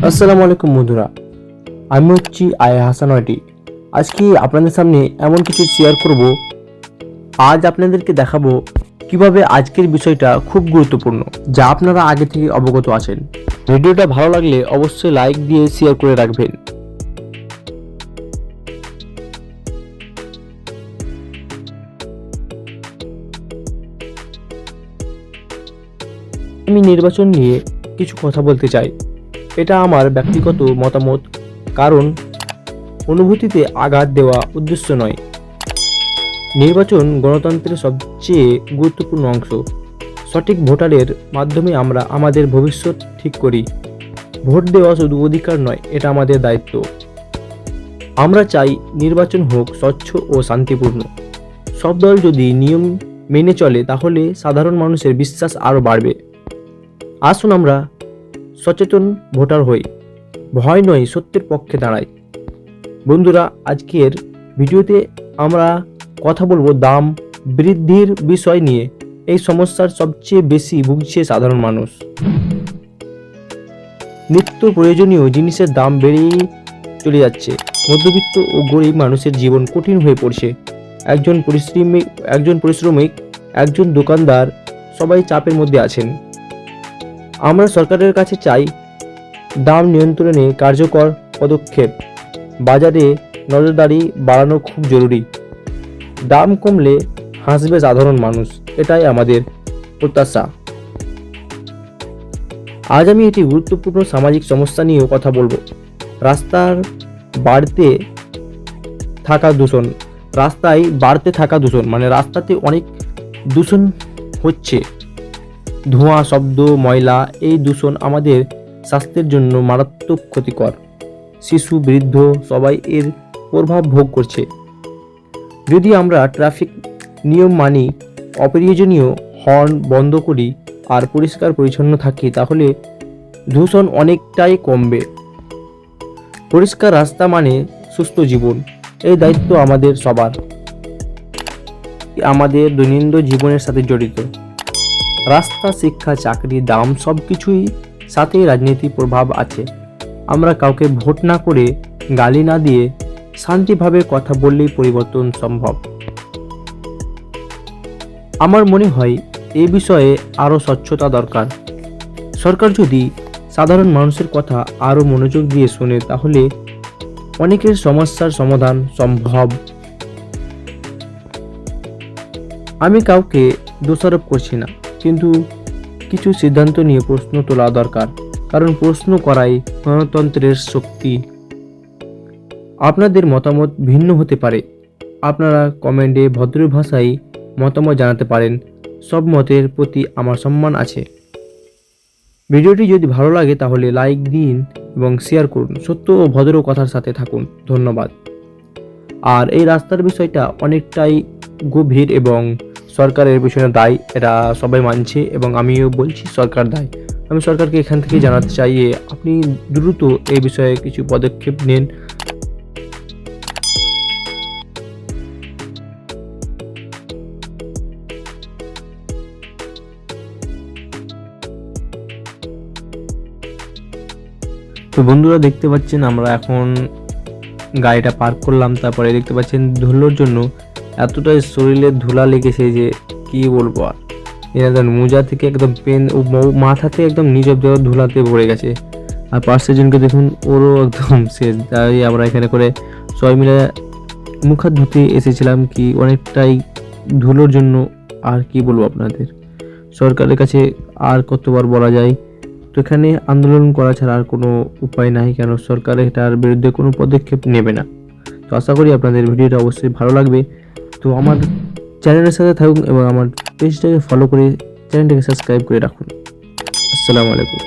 আসসালামু আলাইকুম বন্ধুরা, আমি হচ্ছি আয়া হাসান ওয়াইটি। আজকে আপনাদের সামনে এমন কিছু শেয়ার করব। আজ আপনাদেরকে দেখাবো কিভাবে আজকের বিষয়টা খুব গুরুত্বপূর্ণ, যা আপনারা আগে থেকে অবগত আছেন। ভিডিওটা ভালো লাগলে অবশ্যই লাইক দিয়ে শেয়ার করে রাখবেন। আমি নির্বাচন নিয়ে কিছু কথা বলতে চাই। এটা আমার ব্যক্তিগত মতামত, কারণ অনুভূতিতে আঘাত দেওয়া উদ্দেশ্য নয়। নির্বাচন গণতন্ত্রের সবচেয়ে গুরুত্বপূর্ণ অংশ। সঠিক ভোটারের মাধ্যমে আমরা আমাদের ভবিষ্যৎ ঠিক করি। ভোট দেওয়া শুধু অধিকার নয়, এটা আমাদের দায়িত্ব। আমরা চাই নির্বাচন হোক স্বচ্ছ ও শান্তিপূর্ণ। সব দল যদি নিয়ম মেনে চলে, তাহলে সাধারণ মানুষের বিশ্বাস আরও বাড়বে। আসুন আমরা সচেতন ভোটার হই, ভয় নয়, সত্যের পক্ষে দাঁড়াই। বন্ধুরা, আজকের ভিডিওতে আমরা কথা বলবো দাম বৃদ্ধির বিষয় নিয়ে। এই সমস্যার সবচেয়ে বেশি ভুগছে সাধারণ মানুষ। নিত্য প্রয়োজনীয় জিনিসের দাম বেড়েই চলে যাচ্ছে। মধ্যবিত্ত ও গরিব মানুষের জীবন কঠিন হয়ে পড়ছে। একজন পরিশ্রমিক, একজন দোকানদার, সবাই চাপের মধ্যে আছেন। আমরা সরকারের কাছে চাই দাম নিয়ন্ত্রণে কার্যকর পদক্ষেপ। বাজারে নজরদারি বাড়ানো খুব জরুরি। দাম কমলে হাসবে সাধারণ মানুষ, এটাই আমাদের প্রত্যাশা। আজ আমি একটি গুরুত্বপূর্ণ সামাজিক সমস্যা নিয়েও কথা বলবো। রাস্তায় বাড়তে থাকা দূষণ, মানে রাস্তাতে অনেক দূষণ হচ্ছে। ধোঁয়া, শব্দ, ময়লা। এই দূষণ আমাদের স্বাস্থ্যের জন্য মারাত্মক ক্ষতিকর। শিশু, বৃদ্ধ সবাই এর প্রভাব ভোগ করছে। যদি আমরা ট্রাফিক নিয়ম মানি, অপ্রয়োজনীয় হর্ন বন্ধ করি আর পরিষ্কার পরিচ্ছন্ন থাকি, তাহলে দূষণ অনেকটাই কমবে। পরিষ্কার রাস্তা মানে সুস্থ জীবন। এই দায়িত্ব আমাদের সবার, আমাদের দৈনন্দিন জীবনের সাথে জড়িত। রাস্তা, শিক্ষা, চাকরি, দাম সব কিছুই সাথে রাজনীতির প্রভাব আছে। আমরা কাউকে ভোট না করে, গালি না দিয়ে শান্তিভাবে কথা বললেই পরিবর্তন সম্ভব। আমার মনে হয় এই বিষয়ে আরও স্বচ্ছতা দরকার। সরকার যদি সাধারণ মানুষের কথা আরও মনোযোগ দিয়ে শোনে, তাহলে অনেকের সমস্যার সমাধান সম্ভব। আমি কাউকে দোষারোপ করছি না, কিন্তু কিছু সিদ্ধান্ত নিয়ে প্রশ্ন তোলা দরকার, কারণ প্রশ্ন করাই গণতন্ত্রের শক্তি। আপনাদের মতামত ভিন্ন হতে পারে। আপনারা কমেন্টে ভদ্র ভাষায় মতামত জানাতে পারেন। সব মতের প্রতি আমার সম্মান আছে। ভিডিওটি যদি ভালো লাগে তাহলে লাইক দিন এবং শেয়ার করুন। সত্য ও ভদ্র কথার সাথে থাকুন। ধন্যবাদ। আর এই রাস্তার বিষয়টা অনেকটাই গভীর এবং সরকারের পিছনে দায়, এটা সবাই মানছে এবং আমিও বলছি সরকার দায়। আমি সরকারকে এখান থেকে জানাতে চাই যে আপনি দ্রুত এই বিষয়ে কিছু পদক্ষেপ নিন। তো বন্ধুরা, দেখতে পাচ্ছেন আমরা এখন গাড়িটা পার্ক করলাম। তারপরে দেখতে পাচ্ছেন ধুলোর জন্য এতটাই শরীরে ধুলা লেগেছে যে কি বলবো। আর একদম মোজা থেকে একদম পেন ও মাথা থেকে একদম নিজ অব্দি ধুলাতে ভরে গেছে। আর পাশের জনকে দেখুন, ওরও একদম শেষ। তাই আমরা এখানে করে সবাই মিলে মুখ হাত ধুতে এসেছিলাম, কি অনেকটাই ধুলোর জন্য। আর কি বলবো আপনাদের, সরকারের কাছে আর কতবার বলা যায়। তো এখানে আন্দোলন করা ছাড়া আর কোনো উপায় নাই, কেন সরকার এটার বিরুদ্ধে কোনো পদক্ষেপ নেবে না। তো আশা করি আপনাদের ভিডিওটা অবশ্যই ভালো লাগবে। তো আমার চ্যানেলের সাথে থাকুন এবং আমার পেজটাকে ফলো করে চ্যানেলটাকে সাবস্ক্রাইব করে রাখুন। আসসালামু আলাইকুম।